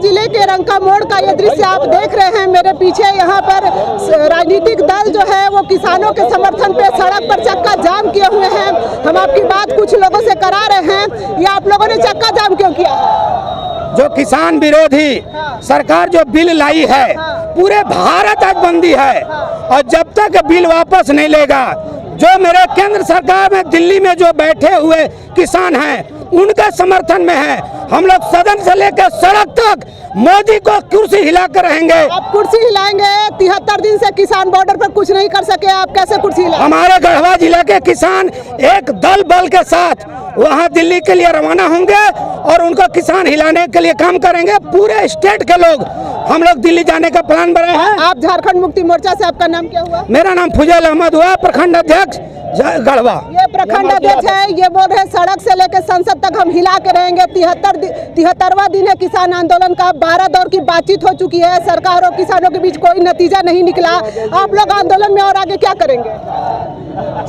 जिले के रंका मोड़ का ये दृश्य आप देख रहे हैं मेरे पीछे। यहाँ पर राजनीतिक दल जो है वो किसानों के समर्थन पे सड़क पर चक्का जाम किए हुए हैं। हम आपकी बात कुछ लोगों से करा रहे हैं। ये आप लोगों ने चक्का जाम क्यों किया? जो किसान विरोधी सरकार जो बिल लाई है, पूरे भारत आज बंदी है, और जब तक बिल वापस नहीं लेगा, जो मेरे केंद्र सरकार में दिल्ली में जो बैठे हुए किसान हैं उनके समर्थन में है। हम लोग सदन से लेकर सड़क तक मोदी को कुर्सी हिलाकर रहेंगे। आप कुर्सी हिलाएंगे? 73 दिन से किसान बॉर्डर पर कुछ नहीं कर सके, आप कैसे कुर्सी हिलाएंगे? हमारे गढ़वा जिले के किसान एक दल बल के साथ वहां दिल्ली के लिए रवाना होंगे और उनको किसान हिलाने के लिए काम करेंगे। पूरे स्टेट के लोग हम लोग दिल्ली जाने का प्लान बनाए हैं। आप झारखंड मुक्ति मोर्चा से, आपका नाम क्या हुआ? मेरा नाम फुजैल अहमद हुआ, प्रखंड अध्यक्ष गढ़वा। ये प्रखंड अध्यक्ष है। ये बोल रहे सड़क से लेकर संसद तक हम हिला के रहेंगे। 73वां दिन है किसान आंदोलन का। 12 दौर की बातचीत हो चुकी है, सरकार और किसानों के बीच कोई नतीजा नहीं निकला। आप लोग आंदोलन में और आगे क्या करेंगे?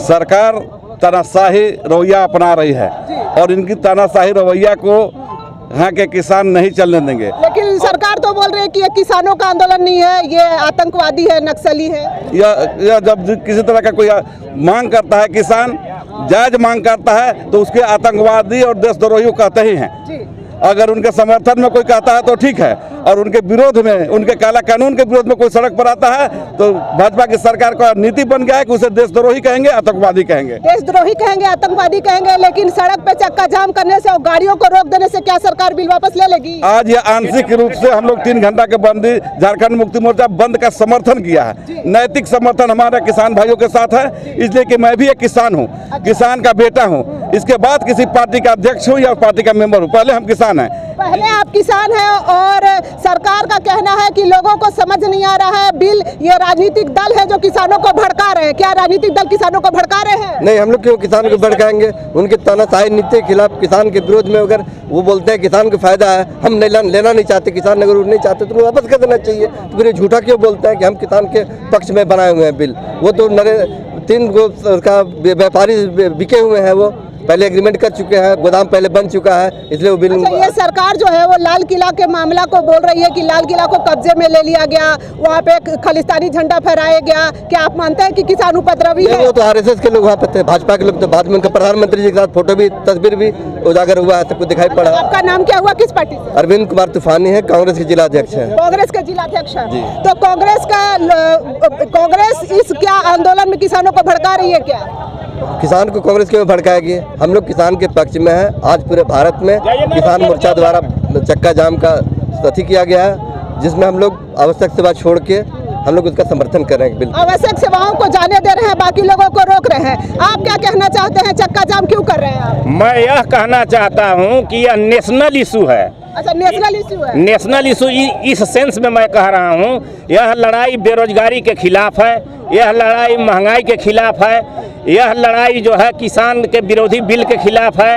सरकार तानाशाही रवैया अपना रही है और इनकी तानाशाही रवैया को यहाँ के किसान नहीं चलने देंगे। लेकिन सरकार तो बोल रही है कि ये किसानों का आंदोलन नहीं है, ये आतंकवादी है, नक्सली है। या जब किसी तरह का कोई मांग करता है, किसान जायज मांग करता है, तो उसके आतंकवादी और देशद्रोही कहते ही हैं। अगर उनके समर्थन में कोई कहता है तो ठीक है, और उनके विरोध में, उनके काला कानून के विरोध में कोई सड़क पर आता है तो भाजपा की सरकार का नीति बन गया है कि उसे देशद्रोही कहेंगे, आतंकवादी कहेंगे। देशद्रोही कहेंगे, आतंकवादी कहेंगे। लेकिन सड़क पे चक्का जाम करने से और गाड़ियों को रोक देने से क्या सरकार बिल वापस ले लेगी? आज ये आंशिक रूप से हम लोग 3 घंटा के बंदी, झारखंड मुक्ति मोर्चा बंद का समर्थन किया है। नैतिक समर्थन हमारे किसान भाइयों के साथ है, इसलिए कि मैं भी एक किसान हूँ, किसान का बेटा हूँ। इसके बाद किसी पार्टी का अध्यक्ष हूँ या पार्टी का मेंबर हूँ, पहले हम किसान हैं। पहले आप किसान हैं और सरकार का कहना है कि लोगों को समझ नहीं आ रहा है बिल। ये राजनीतिक दल है जो किसानों को भड़का रहे हैं। क्या राजनीतिक दल किसानों को भड़का रहे हैं? नहीं, हम लोग क्यों किसान को भड़काएंगे? उनके तानाशाही नीति के खिलाफ, किसान के विरोध में अगर वो बोलते हैं किसान को फायदा है, हम लेना नहीं चाहते, किसान अगर नहीं चाहते तो वापस कर देना चाहिए। तो फिर झूठा क्यों बोलते हैं कि हम किसान के पक्ष में बनाए हुए हैं बिल? वो तो 3 का व्यापारी बिके हुए हैं, वो पहले एग्रीमेंट कर चुके हैं, गोदाम पहले बन चुका है, इसलिए वो बिल। ये सरकार जो है वो लाल किला के मामला को बोल रही है कि लाल किला को कब्जे में ले लिया गया, वहाँ पे खालिस्तानी झंडा फहराया गया। क्या आप मानते हैं कि किसान उपद्रवी है? वो तो आरएसएस के लोग वहाँ पे थे, भाजपा के लोग तो बाद में उनका प्रधानमंत्री जी के साथ फोटो भी, तस्वीर भी उजागर हुआ है, सबको दिखाई पड़ा। आपका नाम क्या हुआ, किस पार्टी से? अरविंद कुमार तूफानी है, कांग्रेस के जिला अध्यक्ष है। कांग्रेस के जिला अध्यक्ष है। तो कांग्रेस इस क्या आंदोलन में किसानों को भड़का रही है? क्या किसान को कांग्रेस क्यों भड़काएगी? हम लोग किसान के पक्ष में है। आज पूरे भारत में किसान मोर्चा द्वारा चक्का जाम का सथी किया गया है, जिसमें हम लोग आवश्यक सेवा छोड़ के हम लोग उसका समर्थन कर रहे हैं। बिल्कुल आवश्यक सेवाओं को जाने दे रहे हैं, बाकी लोगों को रोक रहे हैं। आप क्या कहना चाहते हैं? चक्का जाम क्यों कर रहे हैं आप? मैं यह कहना चाहता हूँ कि यह नेशनल इशू है। अच्छा, नेशनल इशू है। नेशनल इशू इस सेंस में मैं कह रहा हूँ, यह लड़ाई बेरोजगारी के खिलाफ है, यह लड़ाई महंगाई के खिलाफ है, यह लड़ाई जो है किसान के विरोधी बिल के खिलाफ है,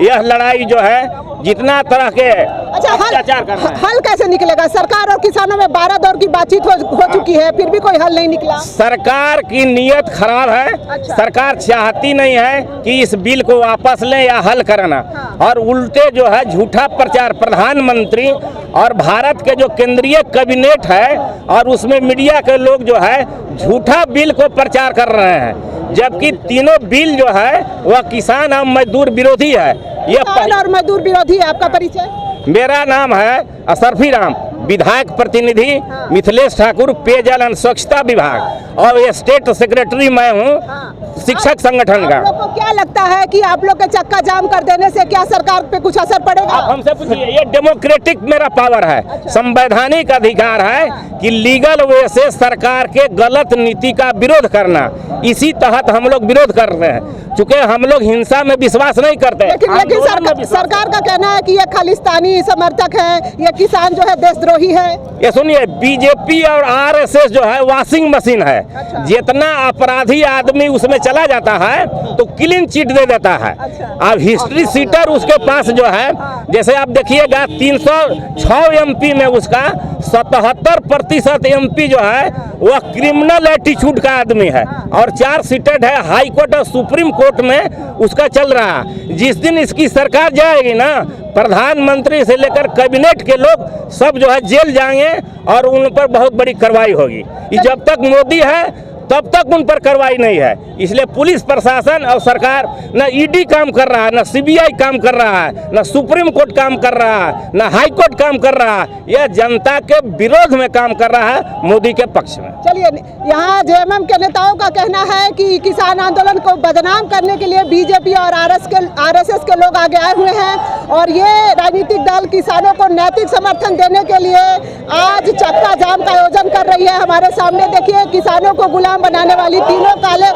यह लड़ाई जो है जितना तरह के अत्याचार करना है। हल कैसे निकलेगा? सरकार और किसानों में 12 दौर की बातचीत हो चुकी है, फिर भी कोई हल नहीं निकला। सरकार की नीयत खराब है। अच्छा। सरकार चाहती नहीं है कि इस बिल को वापस लें या हल करना। और उल्टे जो है झूठा प्रचार, प्रधानमंत्री और भारत के जो केंद्रीय कैबिनेट है और उसमें मीडिया के लोग जो है झूठा बिल को प्रचार कर रहे हैं, जबकि तीनों बिल जो है वह किसान और मजदूर विरोधी है। ये किसान और मजदूर विरोधी है। आपका परिचय? मेरा नाम है असरफी राम, विधायक प्रतिनिधि मिथिलेश ठाकुर, पेयजल एवं स्वच्छता विभाग, और ये स्टेट सेक्रेटरी मैं हूँ शिक्षक संगठन का। आप लोग को क्या लगता है कि आप लोग के चक्का जाम कर देने से क्या सरकार पे कुछ असर पड़ेगा? आप हमसे पूछिए। ये डेमोक्रेटिक मेरा पावर है। अच्छा। संवैधानिक अधिकार है कि लीगल वे से सरकार के गलत नीति का विरोध करना। इसी तहत हम लोग विरोध कर रहे हैं, चूँकि हम लोग हिंसा में विश्वास नहीं करते। लेकिन सरकार का कहना है कि ये खालिस्तानी समर्थक है, ये किसान जो है देशद्रोही देशद्रोही है? ये सुनिए, बीजेपी और आरएसएस जो है वॉशिंग मशीन है। अच्छा। जितना अपराधी आदमी उसमें चला जाता है तो क्लीन चिट दे देता है। अच्छा। अब हिस्ट्री सीटर उसके पास जो है, जैसे आप देखिएगा 306 एमपी में उसका 77% एमपी जो है वह क्रिमिनल एटीट्यूड का आदमी है, और 4 सीटेड है हाई कोर्ट और सुप्रीम कोर्ट में उसका चल रहा है। जिस दिन इसकी सरकार जाएगी ना, प्रधानमंत्री से लेकर कैबिनेट के लोग सब जो है जेल जाएंगे और उन पर बहुत बड़ी कार्रवाई होगी। जब तक मोदी है तब तक उन पर कार्रवाई नहीं है। इसलिए पुलिस प्रशासन और सरकार न ईडी काम कर रहा है, न सीबीआई काम कर रहा है, न सुप्रीम कोर्ट काम कर रहा है, न हाई कोर्ट काम कर रहा है। यह जनता के विरोध में काम कर रहा है, मोदी के पक्ष में। चलिए, यहाँ जेएमएम के नेताओं का कहना है कि किसान आंदोलन को बदनाम करने के लिए बीजेपी और आरएसएस के लोग आगे आए हुए हैं, और ये राजनीतिक दल किसानों को नैतिक समर्थन देने के लिए आज चक्का जाम का आयोजन कर रही है। हमारे सामने देखिए, किसानों को गुलाम बनाने वाली तीनों काले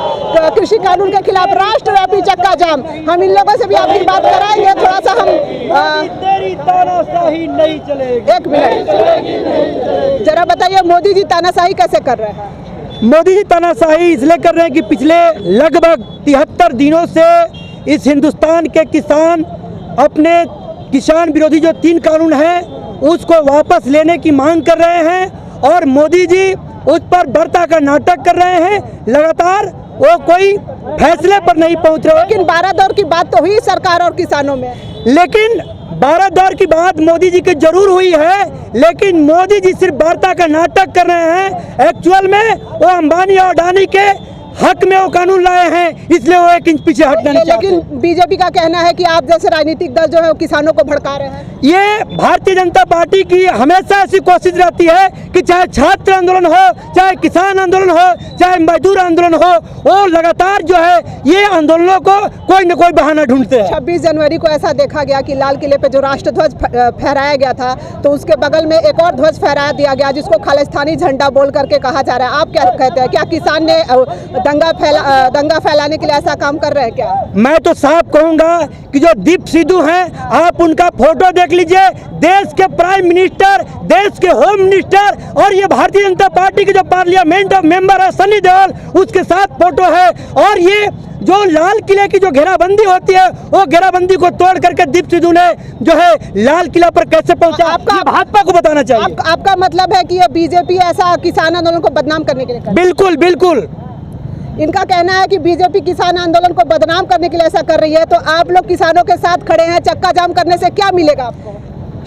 कृषि कानून के खिलाफ राष्ट्रव्यापी चक्का जाम। हम इन लोगों से भी आपकी बात कराएंगे। थोड़ा सा हम तेरी तानाशाही नहीं चलेगी। एक मिनट, जरा बताइए, मोदी जी तानाशाही कैसे कर रहे हैं? मोदी जी तानाशाही इसलिए कर रहे हैं कि पिछले लगभग 73 दिनों से इस हिंदुस्तान के किसान अपने किसान विरोधी जो 3 कानून हैं उसको वापस लेने की मांग कर रहे हैं, और मोदी जी उस पर बर्ता का नाटक कर रहे हैं। लगातार वो कोई फैसले पर नहीं पहुंच रहे। लेकिन 12 दौर की बात तो हुई सरकार और किसानों में। लेकिन 12 दौर की बात मोदी जी की जरूर हुई है, लेकिन मोदी जी सिर्फ वार्ता का नाटक कर रहे हैं। एक्चुअल में वो अंबानी और अडानी के हक में वो कानून लाए हैं, इसलिए वो 1 इंच पीछे हटना नहीं चाहते। लेकिन बीजेपी का कहना है कि आप जैसे राजनीतिक दल जो है वो किसानों को भड़का रहे हैं। ये भारतीय जनता पार्टी की हमेशा ऐसी कोशिश रहती है कि चाहे छात्र आंदोलन हो, चाहे किसान आंदोलन हो, चाहे मजदूर आंदोलन हो, वो लगातार जो है ये आंदोलनों को कोई न कोई बहाना ढूंढते हैं। 26 जनवरी को ऐसा देखा गया कि लाल किले पे जो राष्ट्रध्वज फहराया गया था, तो उसके बगल में एक और ध्वज फहरा दिया गया जिसको खालिस्तानी झंडा बोल करके कहा जा रहा है। आप क्या कहते हैं, क्या किसान ने दंगा फैलाने के लिए ऐसा काम कर रहे हैं क्या? मैं तो साफ कहूंगा कि जो दीप सिद्धू हैं, आप उनका फोटो देख लीजिए। देश के प्राइम मिनिस्टर, देश के होम मिनिस्टर और ये भारतीय जनता पार्टी के जो पार्लियामेंट ऑफ मेंबर है सनी देओल, उसके साथ फोटो है। और ये जो लाल किले की जो घेराबंदी होती है, वो घेराबंदी को तोड़ करके दीप सिद्धू ने जो है लाल किला पर कैसे पहुंचा, आपका भाजपा को बताना चाहिए। आपका मतलब है कि ये बीजेपी ऐसा किसान आंदोलन को बदनाम करने के लिए? बिल्कुल बिल्कुल। इनका कहना है कि बीजेपी किसान आंदोलन को बदनाम करने के लिए ऐसा कर रही है। तो आप लोग किसानों के साथ खड़े हैं, चक्का जाम करने से क्या मिलेगा आपको?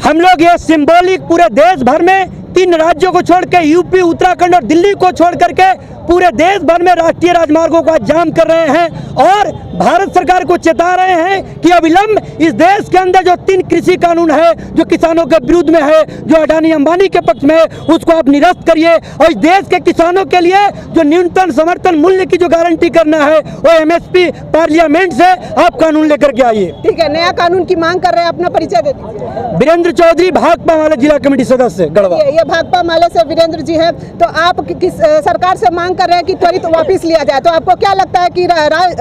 हम लोग ये सिंबॉलिक पूरे देश भर में 3 राज्यों को छोड़ के, यूपी, उत्तराखंड और दिल्ली को छोड़ करके पूरे देश भर में राष्ट्रीय राजमार्गों का जाम कर रहे हैं, और भारत सरकार को चेता रहे हैं कि अविलंब इस देश के अंदर जो 3 कृषि कानून है जो किसानों के विरुद्ध में है, जो अडानी अंबानी के पक्ष में है, उसको आप निरस्त करिए, और इस देश के किसानों के लिए जो न्यूनतम समर्थन मूल्य की जो गारंटी करना है वो MSP पार्लियामेंट से आप कानून लेकर के आइए। ठीक है, नया कानून की मांग कर रहे हैं। अपना परिचय दे दीजिए। वीरेंद्र चौधरी, भाकपा माले जिला कमेटी सदस्य, गढ़वा। ये भाकपा माले से वीरेंद्र जी हैं। तो आप किस सरकार से मांग कर रहे हैं कि त्वरित वापस लिया जाए, तो आपको क्या लगता है कि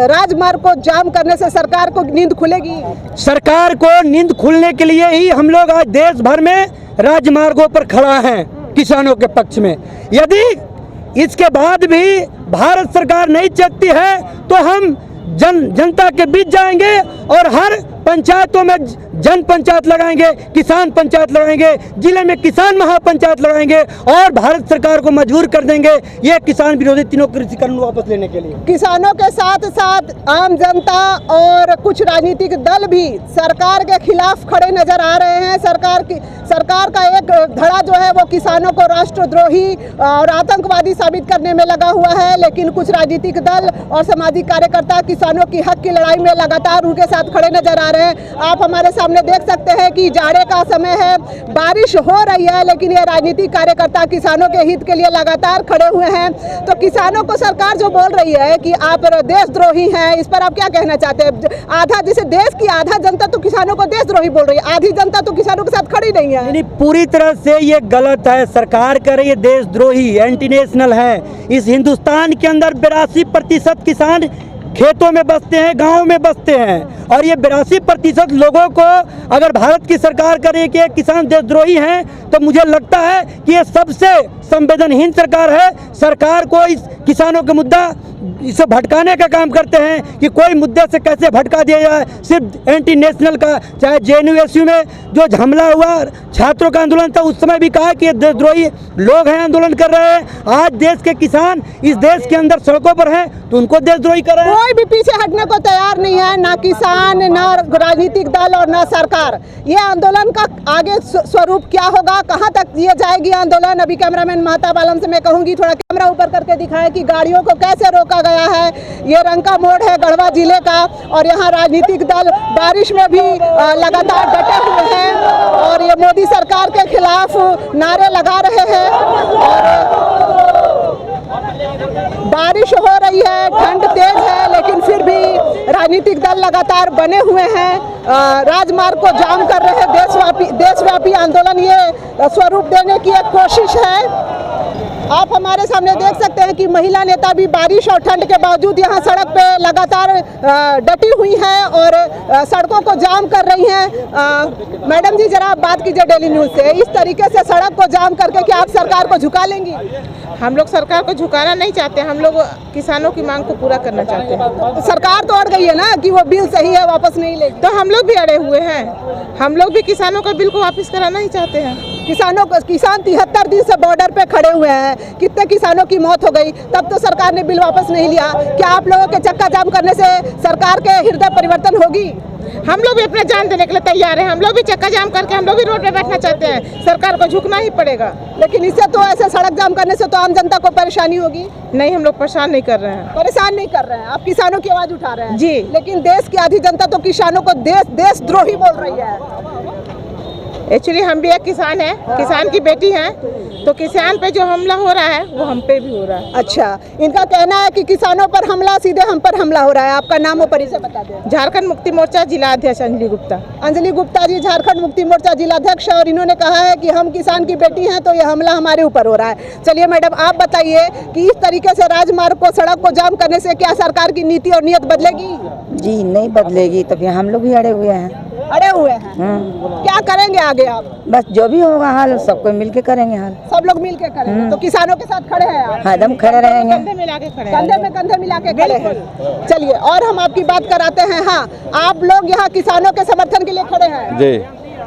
राजमार्ग को जाम करने से सरकार को नींद खुलेगी? सरकार को नींद खुलने के लिए ही हम लोग आज देश भर में राजमार्गों पर खड़ा हैं किसानों के पक्ष में। यदि इसके बाद भी भारत सरकार नहीं चलती है तो हम जनता के बीच जाएंगे और हर पंचायतों में जन पंचायत लगाएंगे, किसान पंचायत लगाएंगे, जिले में किसान महापंचायत लगाएंगे और भारत सरकार को मजबूर कर देंगे ये किसान विरोधी 3 कृषि कानून वापस लेने के लिए। किसानों के साथ साथ आम जनता और कुछ राजनीतिक दल भी सरकार के खिलाफ खड़े नजर आ रहे हैं। सरकार का एक धड़ा जो है वो किसानों को राष्ट्रद्रोही और आतंकवादी साबित करने में लगा हुआ है, लेकिन कुछ राजनीतिक दल और सामाजिक कार्यकर्ता किसानों की हक की लड़ाई में लगातार उनके साथ खड़े नजर आ रहे हैं। आप हमारे सामने देख सकते हैं कि जाड़े का समय है, बारिश हो रही है, लेकिन ये राजनीतिक कार्यकर्ता किसानों के हित के लिए लगातार खड़े हुए हैं। तो किसानों को सरकार जो बोल रही है कि आप देशद्रोही हैं, इस पर आप क्या कहना चाहते हैं? आधा जैसे देश की आधा जनता तो किसानों को देशद्रोही बोल रही है, आधी जनता तो किसानों के साथ खड़ी नहीं है। यानी पूरी तरह से ये गलत है। सरकार कह रही है देशद्रोही, एंटी नेशनल है। इस हिंदुस्तान के अंदर 82% किसान खेतों में बसते हैं, गाँव में बसते हैं। और ये 82% लोगों को अगर भारत की सरकार करे कि किसान देशद्रोही हैं, तो मुझे लगता है कि ये सबसे संवेदनहीन सरकार है। सरकार को इस किसानों का मुद्दा इसे भटकाने का काम करते हैं कि कोई मुद्दे से कैसे भटका दिया जाए। सिर्फ एंटी नेशनल का, चाहे JNU-SU में जो हमला हुआ, छात्रों का आंदोलन था, उस समय भी कहा कि ये देशद्रोही लोग हैं, आंदोलन कर रहे हैं। आज देश के किसान इस देश के अंदर सड़कों पर हैं, तो उनको देशद्रोही कर रहे हैं। कोई भी पीछे हटने को तैयार नहीं है, ना किसान, ना राजनीतिक दल और ना सरकार। ये आंदोलन का आगे स्वरूप क्या होगा, कहाँ तक ये जाएगी आंदोलन? अभी कैमरामैन महताब आलम से मैं कहूँगी थोड़ा कैमरा ऊपर करके दिखाएं कि गाड़ियों को कैसे रोका गया है। ये रंका मोड़ है गढ़वा जिले का, और यहाँ राजनीतिक दल बारिश में भी लगातार डटे हुए हैं और ये मोदी सरकार के खिलाफ नारे लगा रहे हैं। और बारिश हो रही है, ठंड तेज है, लेकिन फिर भी राजनीतिक दल लगातार बने हुए हैं, राजमार्ग को जाम कर रहे हैं। देशव्यापी आंदोलन ये स्वरूप देने की एक कोशिश है। आप हमारे सामने देख सकते हैं कि महिला नेता भी बारिश और ठंड के बावजूद यहाँ सड़क पे लगातार डटी हुई हैं और सड़कों को जाम कर रही हैं। मैडम जी, जरा आप बात कीजिए डेली न्यूज़ से। इस तरीके से सड़क को जाम करके क्या आप सरकार को झुका लेंगी? हम लोग सरकार को झुकाना नहीं चाहते, हम लोग किसानों की मांग को पूरा करना चाहते हैं। तो सरकार तो अड़ गई है ना कि वो बिल सही है, वापस नहीं लेगी। तो हम लोग भी अड़े हुए हैं, हम लोग भी किसानों का बिल को वापस कराना ही चाहते हैं। किसान 73 दिन से बॉर्डर पे खड़े हुए हैं, कितने किसानों की मौत हो गई, तब तो सरकार ने बिल वापस नहीं लिया। क्या आप लोगों के चक्का जाम करने से सरकार के हृदय परिवर्तन होगी? हम लोग भी अपना जान देने के लिए तैयार हैं, हम लोग भी चक्का जाम करके हम लोग भी रोड पे बैठना चाहते हैं। सरकार को झुकना ही पड़ेगा। लेकिन इससे तो ऐसे सड़क जाम करने से तो आम जनता को परेशानी होगी। नहीं, हम लोग परेशान नहीं कर रहे हैं। परेशान नहीं कर रहे हैं, आप किसानों की आवाज उठा रहे हैं जी। लेकिन देश की आधी जनता तो किसानों को देशद्रोही बोल रही है। एक्चुअली हम भी एक किसान हैं, किसान की बेटी हैं, तो किसान पे जो हमला हो रहा है वो हम पे भी हो रहा है। अच्छा, इनका कहना है कि किसानों पर हमला सीधे हम पर हमला हो रहा है। आपका नाम और परिचय बता दें। झारखंड मुक्ति मोर्चा जिला अध्यक्ष अंजलि गुप्ता। अंजलि गुप्ता जी झारखंड मुक्ति मोर्चा जिलाध्यक्ष, और इन्होंने कहा है कि हम किसान की बेटी हैं तो ये हमला हमारे ऊपर हो रहा है। चलिए मैडम, आप बताइए कि इस तरीके से राजमार्ग को, सड़क को जाम करने से क्या सरकार की नीति और नियत बदलेगी? जी नहीं बदलेगी, तो फिर हम लोग भी अड़े हुए हैं। अड़े हुए हैं, क्या करेंगे आगे आप? बस जो भी होगा हाल सबको मिल के करेंगे हाल। सब लोग मिल के करेंगे, तो किसानों के साथ खड़े हैं आप? हाँ, एकदम खड़े रहेंगे, कंधे मिला के खड़े हैं। कंधे में कंधे मिला के खड़े हैं। चलिए, और हम आपकी बात कराते हैं। हाँ, आप लोग यहाँ किसानों के समर्थन के लिए खड़े हैं जी।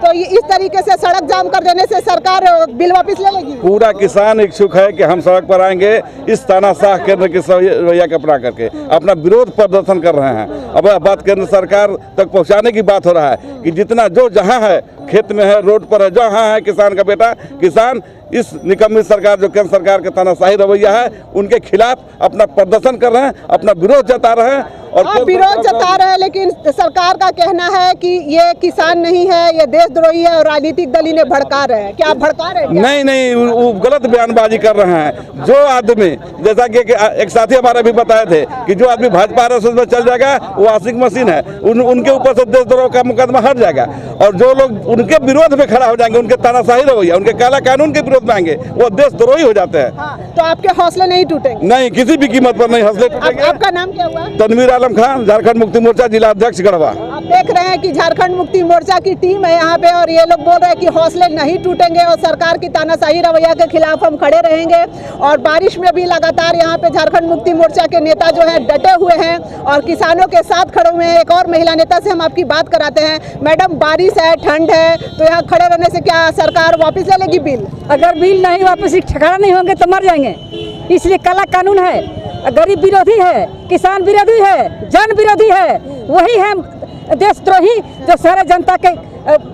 तो इस तरीके से सड़क जाम कर देने से सरकार बिल वापस ले लेगी? पूरा किसान इच्छुक है कि हम सड़क पर आएंगे, इस तानाशाह केंद्र के रवैया को अपना करके अपना विरोध प्रदर्शन कर रहे हैं। अब बात केंद्र सरकार तक पहुंचाने की बात हो रहा है कि जितना जो जहां है, खेत में है, रोड पर है, जहां है किसान का बेटा, किसान इस निकम्मी सरकार जो केंद्र सरकार का तानाशाही रवैया है उनके खिलाफ अपना प्रदर्शन कर रहे हैं, अपना विरोध जता रहे हैं। और आप विरोध जता रहे हैं, लेकिन सरकार का कहना है कि ये किसान नहीं है, ये देशद्रोही है और राजनीतिक दल इन्हें भड़का रहे हैं। क्या आप भड़का रहे हैं? नहीं नहीं, वो गलत बयानबाजी कर रहे हैं। जो आदमी, जैसा कि एक साथी हमारे भी बताए थे कि जो आदमी भाजपा RSS में चल जाएगा वो आशिक मशीन है, उनके ऊपर से देशद्रोह का मुकदमा हट जाएगा। और जो लोग उनके विरोध में खड़ा हो जाएंगे, उनके तानाशाही रवैया, उनके काला कानून के विरोध में आएंगे, वो देशद्रोही हो जाते हैं। हाँ, तो आपके हौसले नहीं टूटेंगे? नहीं, किसी भी कीमत पर नहीं हौसले टूटेंगे। आपका नाम क्या हुआ? तनवीर आलम खान, झारखंड मुक्ति मोर्चा जिला अध्यक्ष गढ़वा। आप देख रहे हैं कि झारखंड मुक्ति मोर्चा की टीम है यहाँ पे, और ये लोग बोल रहे हैं कि हौसले नहीं टूटेंगे और सरकार की तानाशाही रवैया के खिलाफ हम खड़े रहेंगे। और बारिश में भी लगातार यहाँ पे झारखंड मुक्ति मोर्चा के नेता जो है डटे हुए हैं और किसानों के साथ खड़े हुए हैं। एक और महिला नेता से हम आपकी बात कराते हैं। मैडम, बारिश है, ठंड है, तो यहाँ खड़े रहने से क्या सरकार वापस ले लेगी बिल? अगर बिल नहीं वापस ठिकाना नहीं होंगे तो मर जाएंगे। इसलिए काला कानून है, गरीब विरोधी है, किसान विरोधी है, जन विरोधी है, वही है देशद्रोही जो सारे जनता के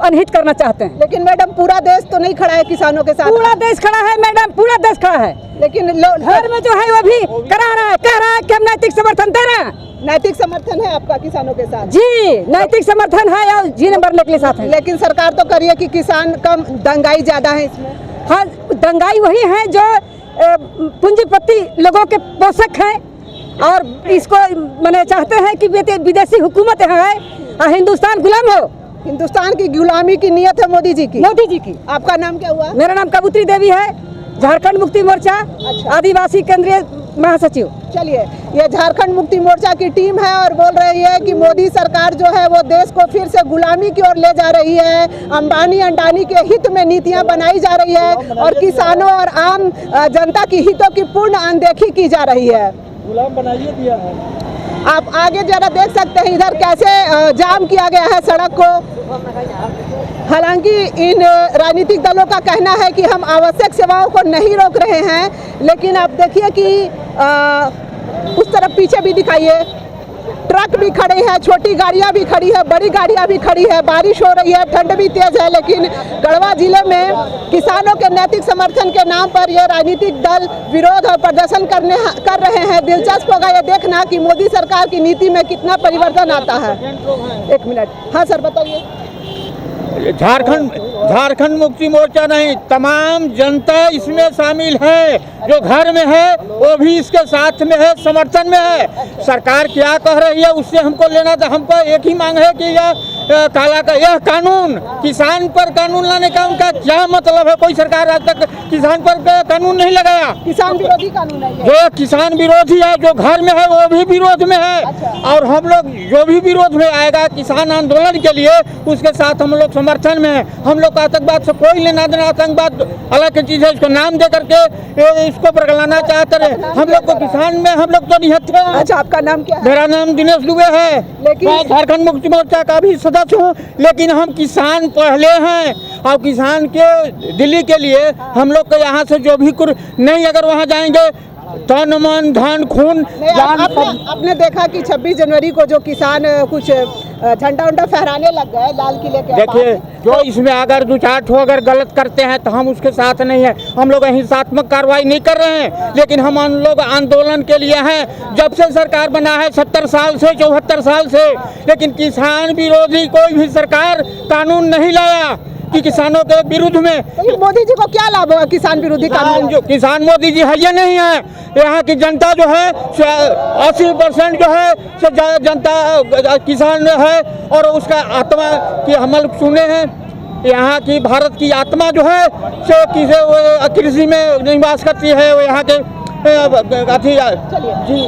अनहित करना चाहते हैं। लेकिन मैडम, पूरा देश तो नहीं खड़ा है किसानों के साथ। पूरा देश खड़ा है मैडम, पूरा देश खड़ा है, लेकिन घर में जो है वो भी करा रहा है, कह रहा है कि हम नैतिक समर्थन दे रहे हैं। नैतिक समर्थन है आपका किसानों के साथ? जी, नैतिक समर्थन है और जीने मरने के लिए साथ है। लेकिन सरकार तो करिए कि किसान कम, दंगाई ज्यादा है इसमें। हाँ, दंगाई वही है जो पूंजीपति लोगों के पोषक हैं और इसको मैंने चाहते हैं कि विदेशी हुकूमत है और हिंदुस्तान गुलाम हो। हिंदुस्तान की गुलामी की नियत है मोदी जी की। मोदी जी की। आपका नाम क्या हुआ? मेरा नाम कबूतरी देवी है, झारखंड मुक्ति मोर्चा आदिवासी केंद्रीय महासचिव। चलिए, ये झारखंड मुक्ति मोर्चा की टीम है और बोल रही है कि मोदी सरकार जो है वो देश को फिर से गुलामी की ओर ले जा रही है, अंबानी अंडानी के हित में नीतियां बनाई जा रही है और किसानों और आम जनता की हितों की पूर्ण अनदेखी की जा रही है। गुलाम बनाइए दिया है। आप आगे जरा देख सकते हैं इधर कैसे जाम किया गया है सड़क को। हालांकि इन राजनीतिक दलों का कहना है कि हम आवश्यक सेवाओं को नहीं रोक रहे हैं, लेकिन आप देखिए कि उस तरफ पीछे भी दिखाइए, ट्रक भी खड़े हैं, छोटी गाड़ियां भी खड़ी है, बड़ी गाड़ियां भी खड़ी है, बारिश हो रही है, ठंड भी तेज है, लेकिन गढ़वा जिले में किसानों के नैतिक समर्थन के नाम पर ये राजनीतिक दल विरोध और प्रदर्शन कर रहे हैं। दिलचस्प होगा ये देखना कि मोदी सरकार की नीति में कितना परिवर्तन आता है। एक मिनट, हाँ सर बताइए। झारखंड मुक्ति मोर्चा नहीं, तमाम जनता इसमें शामिल है। जो घर में है वो भी इसके साथ में है, समर्थन में है। सरकार क्या कह रही है उससे हमको लेना था। हमको एक ही मांग है कि यह कानून, किसान पर कानून लाने का उनका क्या मतलब है? कोई सरकार आज तक किसान पर कानून नहीं लगाया। किसान विरोधी कानून है ये। जो किसान विरोधी है, जो घर में है वो भी विरोध में है। अच्छा। और हम लोग जो भी विरोध में आएगा किसान आंदोलन के लिए, उसके साथ हम लोग समर्थन में है। हम लोग आतंकवाद से कोई लेना देना, आतंकवाद अलग की चीज है, इसको नाम दे करके इसको बरगलाना चाहते रहे। हम लोग को किसान में हम लोग तो निहत्थे हैं। अच्छा, आपका नाम क्या है? मेरा नाम दिनेश दुबे है, लेकिन मैं झारखंड मुक्ति मोर्चा का भी सदस्य हूँ, लेकिन हम किसान पहले हैं। और किसान के दिल्ली के लिए हम लोग को यहाँ से जो भी नहीं, अगर वहाँ जाएंगे तन मन धन खून जान। आपने देखा कि 26 जनवरी को जो किसान कुछ झंडा उंडा फहराने लग गए लाल किले के। देखिए, जो इसमें अगर दो चार ठो अगर गलत करते हैं तो हम उसके साथ नहीं है। हम लोग हिंसात्मक कार्रवाई नहीं कर रहे हैं, लेकिन हम लोग आंदोलन के लिए हैं। जब से सरकार बना है 70 साल से, 74 साल से, लेकिन किसान विरोधी कोई भी सरकार कानून नहीं लाया कि किसानों के विरुद्ध में। तो मोदी जी को क्या लाभ होगा किसान विरोधी कानून? जो किसान मोदी जी है ये नहीं है। यहाँ की जनता जो है 80% जो है जनता किसान है और उसका आत्मा की हम लोग सुने हैं। यहाँ की भारत की आत्मा जो है सो कृषि में निवास करती है। वो यहाँ के जी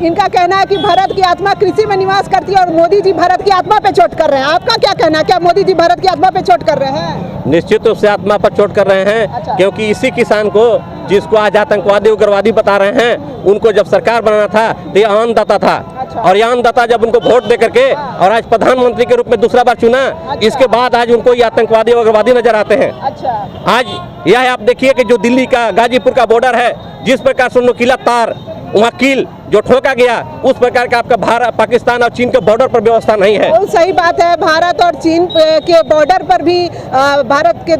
इनका कहना है कि भारत की आत्मा कृषि में निवास करती है और मोदी जी भारत की आत्मा पे चोट कर रहे हैं। आपका क्या कहना है, क्या मोदी जी भारत की आत्मा पे चोट कर रहे हैं? निश्चित रूप से आत्मा पर चोट कर रहे हैं। अच्छा। क्योंकि इसी किसान को, जिसको आज आतंकवादी उग्रवादी बता रहे हैं, उनको जब सरकार बनाना था तो ये अन्नदाता था। अच्छा। और ये अन्नदाता जब उनको वोट दे करके और आज प्रधानमंत्री के रूप में दूसरा बार चुना, अच्छा। इसके बाद आज उनको ये आतंकवादी उग्रवादी नजर आते हैं। अच्छा। आज यह आप देखिए कि जो दिल्ली का गाजीपुर का बॉर्डर है, जिस प्रकार से नुकीला तार वहाँ कील जो ठोका गया, उस प्रकार का आपका भारत पाकिस्तान और चीन के बॉर्डर पर व्यवस्था नहीं है। बहुत सही बात है। भारत और चीन के बॉर्डर पर भी भारत के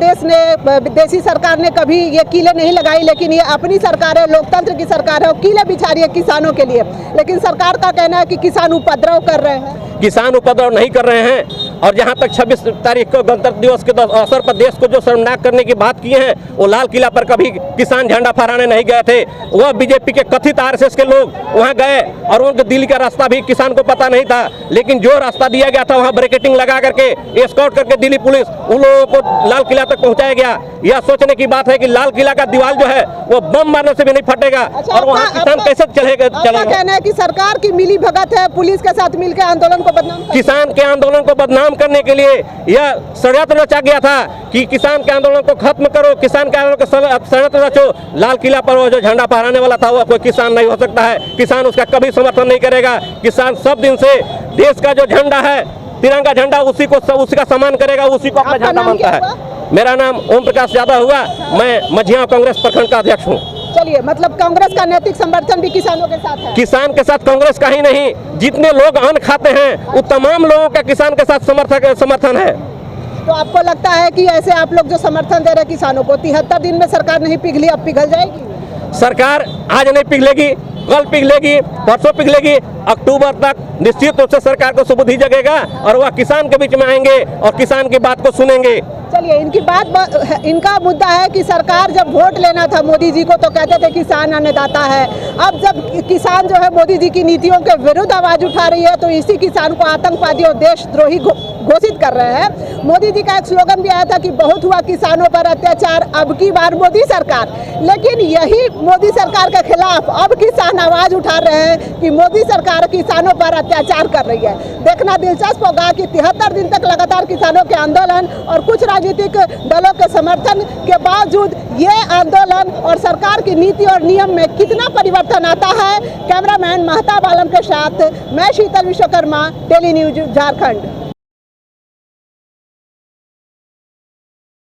विदेशी सरकार ने कभी ये कीलें नहीं लगाई, लेकिन ये अपनी सरकार है, लोकतंत्र की सरकार है और कीलें बिछा रही है किसानों के लिए। लेकिन सरकार का कहना है कि किसान उपद्रव कर रहे हैं। किसान उपद्रव नहीं कर रहे हैं। और जहाँ तक 26 तारीख को गणतंत्र दिवस के अवसर पर देश को जो शर्मनाक करने की बात की है, वो लाल किला पर कभी किसान झंडा फहराने नहीं गए थे। वह बीजेपी के कथित आरएसएस के लोग वहाँ गए और उनको दिल्ली का रास्ता भी किसान को पता नहीं था, लेकिन जो रास्ता दिया गया था वहाँ ब्रेकेटिंग लगा करके एस्कॉर्ट करके दिल्ली पुलिस उन लोगों को लाल किला तक पहुँचाया गया। यह सोचने की बात है कि लाल किला का दीवार जो है वो बम मारने से भी नहीं फटेगा। अच्छा, और वहाँ किसान कैसे चलेगा? कहना है कि सरकार की मिली भगत है, पुलिस के साथ मिलकर आंदोलन को बदनाम किसान के आंदोलन को बदनाम करने के लिए यह षड्यंत्र रचा गया था कि किसान के आंदोलन को खत्म करो, किसान के आंदोलन को षड्यंत्र रचो। लाल किला पर वो जो झंडा फहराने वाला था वो कोई किसान नहीं हो सकता है। किसान उसका कभी समर्थन नहीं करेगा। किसान सब दिन से देश का जो झंडा है, तिरंगा झंडा, उसी का सम्मान करेगा, उसी को अपना झंडा मानता है। मेरा नाम ओम प्रकाश यादव हुआ, मैं मझिया कांग्रेस प्रखंड का अध्यक्ष हूँ। चलिए, मतलब कांग्रेस का नैतिक समर्थन भी किसानों के साथ है। किसान के साथ कांग्रेस का ही नहीं, जितने लोग अन्न खाते हैं वो तमाम लोगों का किसान के साथ समर्थन है। तो आपको लगता है कि ऐसे आप लोग जो समर्थन दे रहे किसानों को, 73 दिन में सरकार नहीं पिघली, अब पिघल जाएगी? सरकार आज नहीं पिघलेगी, कल पिघलेगी, परसों पिघलेगी। अक्टूबर तक निश्चित रूप से सरकार को सुबुद्धि जगेगा और वह किसान के बीच में आएंगे और किसान की बात को सुनेंगे। चलिए, इनका मुद्दा है कि सरकार जब वोट लेना था मोदी जी को तो कहते थे किसान अन्नदाता है। अब जब किसान जो है मोदी जी की नीतियों के विरुद्ध आवाज उठा रही है तो इसी किसान को आतंकवादी और देशद्रोही घोषित कर रहे हैं। मोदी जी का एक स्लोगन भी आया था कि बहुत हुआ किसानों पर अत्याचार, अब की बार मोदी सरकार। लेकिन यही मोदी सरकार के खिलाफ अब किसान आवाज उठा रहे हैं कि मोदी सरकार किसानों पर अत्याचार कर रही है। देखना दिलचस्प होगा कि 73 दिन तक लगातार किसानों के आंदोलन और कुछ राजनीतिक दलों के समर्थन के बावजूद ये आंदोलन और सरकार की नीति और नियम में कितना परिवर्तन आता है। कैमरामैन महताब आलम के साथ मैं शीतल विश्वकर्मा, डेली न्यूज झारखंड।